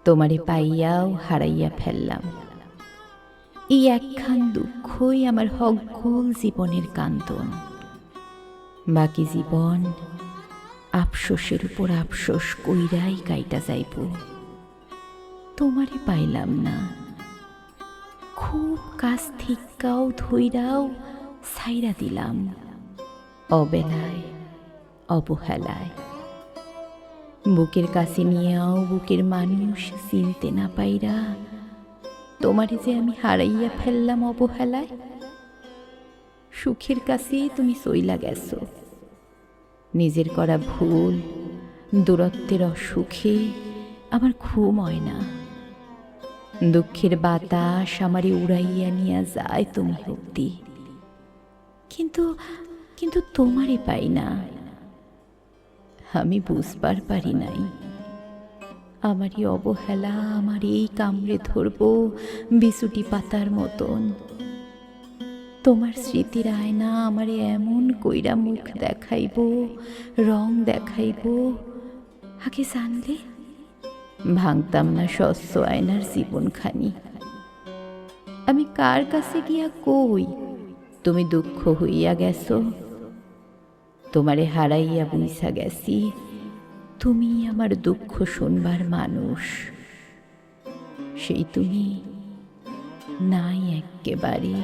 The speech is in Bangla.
তোমারে পাইয়াও হারাইয়া ফেললাম। এই একখান দুঃখই আমার হকগোল জীবনের কান্দন। বাকি জীবন আফসোসের উপর আফসোস কইরাই কাইটা যাইব। তোমারে পাইলাম না, খুব কাছ থিক্কাও ধইরাও ছাইরা দিলাম, অবেলায় অবহেলায়। বুকের কাছে নিয়েও বুকের মানুষ চিনতে না পাইরা তোমারে যে আমি হারাইয়া ফেললাম অবহেলায়। সুখের কাছে তুমি চইলা গেছো, নিজের করা ভুল দূরত্বের অসুখে আমার ঘুম হয় না। দুঃখের বাতাস আমারে উড়াইয়া নিয়া যায় তুমি অব্দি, কিন্তু কিন্তু তোমারে পাই না। আমি বুঝবার পারি নাই আমারই অবহেলা আমার এই কামড়ে ধরব বিছুটি পাতার মতন। তোমার স্মৃতির আয়না আমারে এমন কইরা মুখ দেখাইব, রং দেখাইব, আগে জানলে ভাঙতাম না স্বচ্ছ আয়নার জীবনখানি। আমি কার কাছে গিয়া কই তুমি দুঃখ হইয়া গেছো? তোমারে হারাইয়া বুঝা গেছি তুমি আমার দুঃখ শুনবার মানুষ। সেই তুমি নাই এক্কেবারে।